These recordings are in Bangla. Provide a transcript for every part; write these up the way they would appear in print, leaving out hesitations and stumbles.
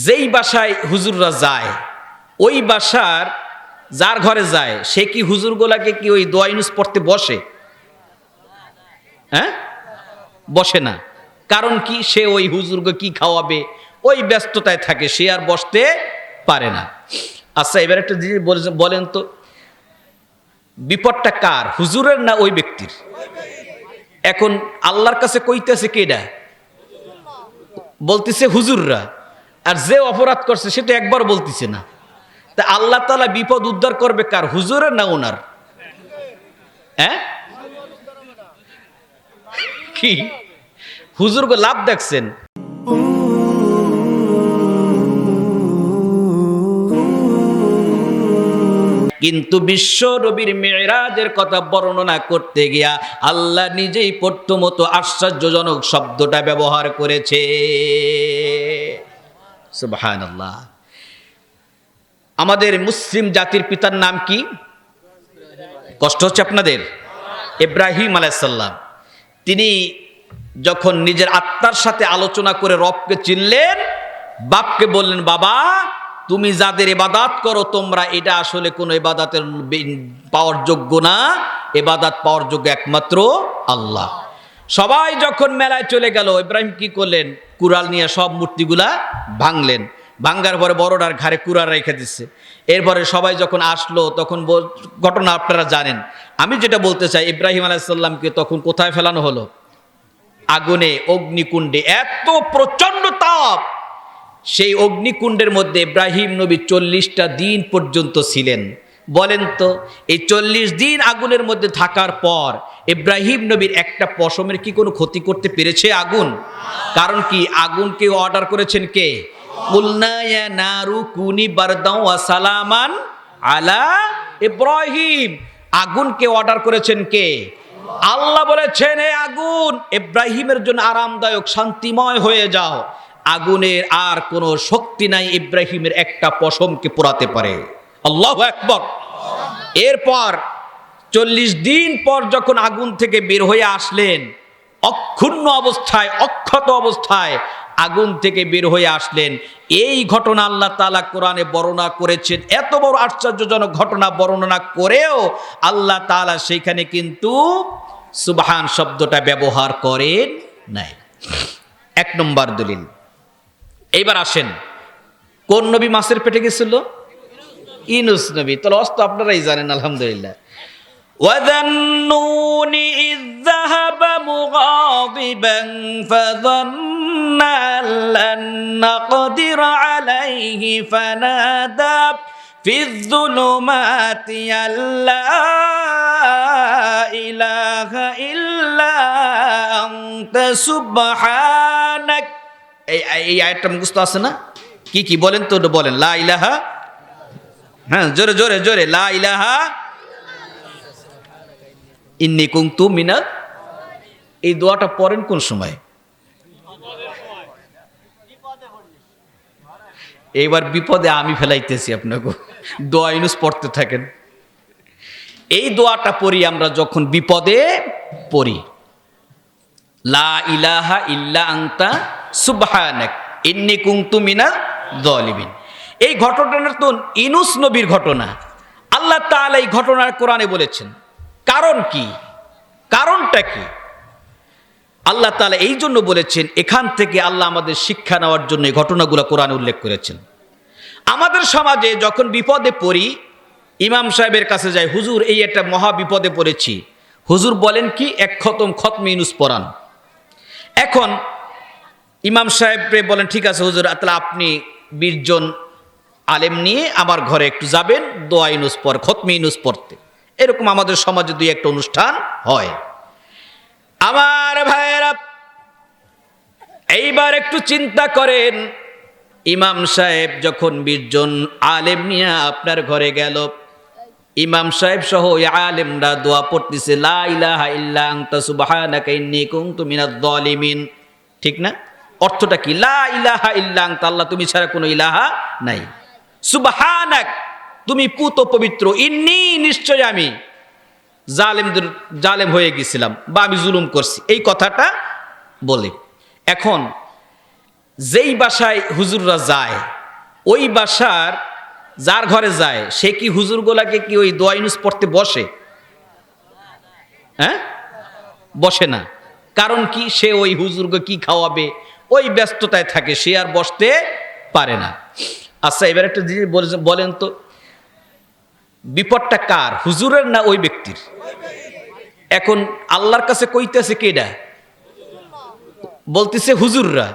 যেই বাসায় হুজুররা যায় ওই বাসার যার ঘরে যায় সে কি হুজুরগুলাকে কি ওই দোয়া ইউনুস পড়তে বসে? হ্যাঁ, বসে না। কারণ কি? সে ওই হুজুরকে কি খাওয়াবে ওই ব্যস্ততায় থাকে, সে আর বসতে পারে না। আচ্ছা, এবার একটা জিনিস বলেন তো, বিপদটা কার, হুজুরের না ওই ব্যক্তির? এখন আল্লাহর কাছে কইতেছে কেডা? বলতেছে হুজুররা। আর যে অপরাধ করছে সেটা একবার বলতেছে না। তা আল্লাহ তাআলা বিপদ উদ্ধার করবে কার, হুজুরের না ওনার? হ্যাঁ, কি হুজুরকে লাভ দেখছেন? কিন্তু বিশ্ব নবীর মেরাজের কথা বর্ণনা করতে গিয়া আল্লাহ নিজেই প্রথমত আশ্চর্যজনক শব্দটা ব্যবহার করেছে। সুবহানাল্লাহ। আমাদের মুসলিম জাতির পিতার নাম কি? কষ্ট হচ্ছে আপনাদের? ইব্রাহিম আলাইহিস সালাম। তিনি যখন নিজের আত্মার সাথে আলোচনা করে রবকে চিনলেন, বাপকে বললেন, বাবা তুমি যাদের ইবাদত করো তোমরা এটা আসলে কোনো ইবাদতের পাওয়ার যোগ্য না, ইবাদত পাওয়ার যোগ্য একমাত্র আল্লাহ। সবাই যখন মেলায় চলে গেল, ইব্রাহিম কি করলেন? কুড়াল নিয়ে সব মূর্তিগুলা ভাঙলেন। ভাঙ্গার পরে বড়টার ঘাড়ে কুড়াল রেখে দিচ্ছে। এরপরে সবাই যখন আসলো তখন ঘটনা আপনারা জানেন। আমি যেটা বলতে চাই, ইব্রাহিম আলাইহিস সালামকে তখন কোথায় ফেলানো হলো? আগুনে, অগ্নিকুণ্ডে। এত প্রচন্ড তাপ, সেই অগ্নিকুণ্ডের মধ্যে ইব্রাহিম নবী 40টা দিন পর্যন্ত ছিলেন। বলেন তো, এই 40 দিন আগুনের মধ্যে থাকার পর ইব্রাহিম নবীর একটা পশমের কি কোনো ক্ষতি করতে পেরেছে আগুন? কারণ কি? আগুনকে অর্ডার করেছেন কে? কুলনা ইয়া নারু কুনি বারদাও ওয়া সালামান আলা ইব্রাহিম। আগুনকে অর্ডার করেছেন কে? আল্লাহ বলেছেন, হে আগুন ইব্রাহিমের জন্য আরামদায়ক শান্তিময় হয়ে যাও। আগুনের আর কোনো শক্তি নাই ইব্রাহিমের একটা পশমকে পোড়াতে পারে। আল্লাহু আকবার। এরপর 40 দিন পর যখন আগুন থেকে বের হয়ে আসলেন, অক্ষুণ্ণ অবস্থায়, অক্ষত অবস্থায় আগুন থেকে বের হয়ে আসলেন। এই ঘটনা আল্লাহ তাআলা কোরআনে বর্ণনা করেছেন। এত বড় আশ্চর্যজনক ঘটনা বর্ণনা করেও আল্লাহ তাআলা সেইখানে কিন্তু সুবহান শব্দটা ব্যবহার করেন নাই। এক নম্বর দলিল। এইবার আসেন, কোন নবী মাছের পেটে গেছিল? ইউনূস নবী। তাহলে অস্ত আপনারাই জানেন আলহামদুলিল্লাহ। وَذَنُّونِ إِذ ذَّهَبَ مُغَاضِبًا فَظَنَّ أَن لَّن نَّقْدِرَ عَلَيْهِ فَنَادَىٰ فِي الظُّلُمَاتِ أَن لَّا إِلَٰهَ إِلَّا أَنتَ سُبْحَانَكَ। এই আয়াতটা মুখস্থ আছে না? কি বলেন তো, বলেন লা ইলাহা। হ্যাঁ, জোরে জোরে জোরে, লা ইলাহা ইন্নী কুনতু মিনাল। এই দোয়াটা পড়েন কোন সময়? এইবার বিপদে আমি ফেলাইতেছি আপনাকে, দোয়া ইউনূস পড়তে থাকেন। এই দোয়াটা পড়ি আমরা যখন বিপদে পড়ি, লা ইলাহা ইল্লা আনতা সুবহানাক ইন্নী কুনতু মিনাজ জালিমিন। এই ঘটনাটা তো ইউনূস নবীর ঘটনা। আল্লাহ তাআলা এই ঘটনার কোরআনে বলেছেন। কারণ কি? কারণটা কি? আল্লাহ তাআলা এই জন্য বলেছেন, এখান থেকে আল্লাহ আমাদের শিক্ষা নেওয়ার জন্য এই ঘটনাগুলো কোরআনে উল্লেখ করেছেন। আমাদের সমাজে যখন বিপদে পড়ি, ইমাম সাহেবের কাছে যাই, হুজুর এই একটা মহা বিপদে পড়েছি। হুজুর বলেন কি, এক খতমে ইউনূস পড়ান। এখন ইমাম সাহেবরে বলেন, ঠিক আছে হুজুর, তাহলে আপনি 20 জন আলেম নিয়ে আমার ঘরে একটু যাবেন, দোয়া ইউনূস পড়, খতমে ইউনূস পড়তে। এরকম আমাদের সমাজে দুই একটা অনুষ্ঠান হয়। আমার ভাইয়েরা, এইবার একটু চিন্তা করেন, ইমাম সাহেব যখন 20 জন আলেম নিয়ে আপনার ঘরে গেল, ইমাম সাহেব সহ আলেমরা দোয়া পড়তেছে, লা ইলাহা ইল্লা আনতা সুবহানাকা ইন্নী কুনতু মিনাজ জালিমিন। ঠিক না? অর্থটা কি? লা ইলাহা ইল্লা আনতা, আল্লাহ তুমি ছাড়া কোনো ইলাহা নাই। সুবহানাক, তুমি পুত পবিত্র। ইন্নী, নিশ্চয় আমি জালেম হয়ে গেছিলাম বা আমি জুলুম করছি, এই কথাটা বলে। এখন যেই বাসায় হুজুররা যায় ওই বাসার যার ঘরে যায় সে কি হুজুরগুলাকে কি ওই দোয়া ইউনুস পড়তে বসে? হ্যাঁ, বসে না। কারণ কি? সে ওই হুজুরকে কি খাওয়াবে ওই ব্যস্ততায় থাকে, সে আর বসতে পারে না। আচ্ছা, এবার একটা জিনিস বলেন তো, বিপদটা কার, হুজুরের না ওই ব্যক্তির? এখন আল্লাহর কাছে কইতেছে কেডা? বলতেছে হুজুররা।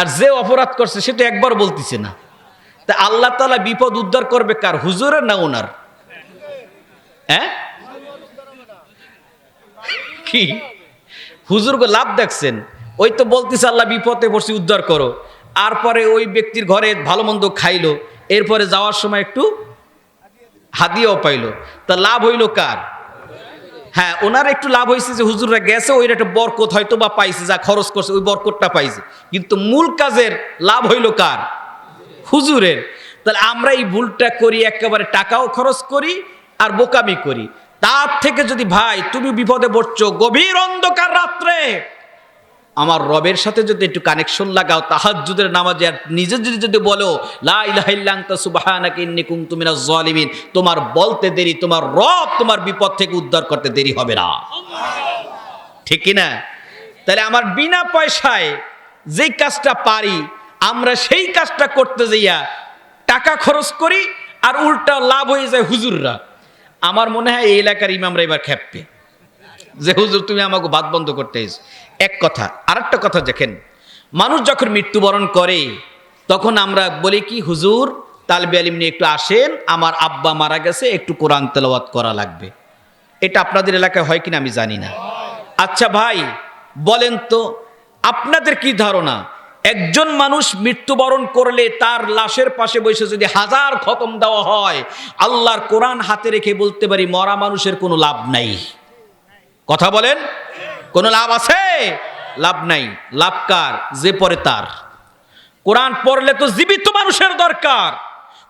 আর যে অপরাধ করছে সেটা একবার বলতেছে না। তা আল্লাহ তাআলা বিপদ উদ্ধার করবে কার, হুজুরের না ওনার? হ্যাঁ, কি হুজুরকে লাভ দেখছেন? ওই তো বলতেছে আল্লাহ বিপদে পড়ছি উদ্ধার করো, আর পরে ওই ব্যক্তির ঘরে ভালো মন্দ খাইলো, এরপরে যাওয়ার সময় একটু হাদিয়াও পাইলো। তা লাভ হইল কার? হ্যাঁ, ওনার একটু লাভ হয়েছে যে হুজুররা গেছে, ওই একটা বরকত হয়তো বা পাইছে, যা খরচ করছে ওই বরকতটা পাইছে, কিন্তু মূল কাজের লাভ হইল কার? হুজুরের। তাহলে আমরা এই ভুলটা করি, একেবারে টাকাও খরচ করি আর বোকামি করি। তার থেকে যদি ভাই তুমি বিপদে পড়ছো, গভীর অন্ধকার রাত্রে আমার রবের সাথে যদি একটু কানেকশন লাগাও তাহাজ্জুদের নামাজে, আর নিজে যদি বলো লা ইলাহা ইল্লা আনতা সুবহানাকা ইন্নী কুনতু মিনাজ জালিমিন, তোমার বলতে দেরি, তোমার রব তোমার বিপদ থেকে উদ্ধার করতে দেরি হবে না। ঠিক কি না? তাহলে আমার বিনা পয়সায় যেই কাজটা পারি আমরা সেই কাজটা করতে যাইয়া টাকা খরচ করি, আর উল্টা লাভ হয়ে যায় হুজুররা। আমার মনে হয় এই এলাকার ইমামরা এবার খেপবে যে হুজুর তুমি আমাকে বাদ বন্ধ করতে এসো। এক কথা। আরেকটা কথা দেখেন, মানুষ যখন মৃত্যুবরণ করে তখন আমরা বলি কি, হুজুর তালবে আলিম নিয়ে একটু আসেন, আমার আব্বা মারা গেছে, একটু কোরআন তেলাওয়াত করা লাগবে। এটা আপনাদের এলাকায় হয় কিনা আমি জানি না। আচ্ছা ভাই বলেন তো, আপনাদের কি ধারণা, একজন মানুষ মৃত্যুবরণ করলে তার লাশের পাশে বসে যদি 1000 খতম দেওয়া হয়, আল্লাহর কোরআন হাতে রেখে বলতে পারি মরা মানুষের কোনো লাভ নাই? কথা বলেন, কোনো লাভ আছে? লাভ নাই। লাভ কার? যে পড়ে তার। কোরআন পড়লে তো জীবিত মানুষের দরকার,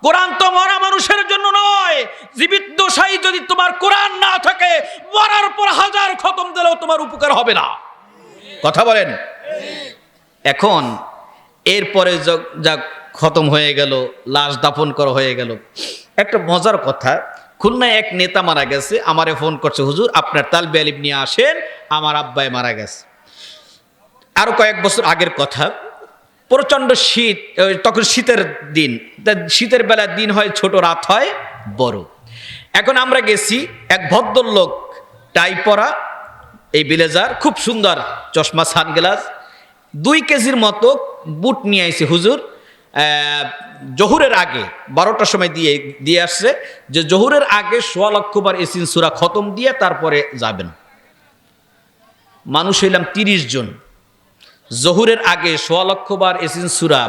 কোরআন তো মরা মানুষের জন্য নয়। জীবিত দশাই যদি তোমার কোরআন না থাকে, মরার পর 1000 খতম দিলেও তোমার উপকার হবে না। কথা বলেন। এখন এরপরে যা খতম হয়ে গেল, লাশ দাফন করা হয়ে গেল, একটা মজার কথা, খুলনায় এক নেতা মারা গেছে, আমারে ফোন করছে, হুজুর আপনার তালবে আলিম নিয়ে আসেন, আমার আব্বাই মারা গেছে। আরো কয়েক বছর আগের কথা, প্রচন্ড শীত, তখন শীতের দিন, শীতের বেলার দিন হয় ছোট, রাত হয় বড়। এখন আমরা গেছি, এক ভদ্রলোক টাই পরা, এই ব্লেজার, খুব সুন্দর চশমা, সানগ্লাস, 2 কেজির মতো বুট নিয়ে আইছে। হুজুর জহুরের আগে 12টার সময় দিয়ে আসছে যে জহুরের আগে 1.25 লক্ষ বার ইয়াসিন সূরা খতম দিয়ে তারপরে যাবেন। মানুষ হইলাম 30 জন, জহুরের আগে 1.25 লক্ষ বার ইয়াসিন সূরা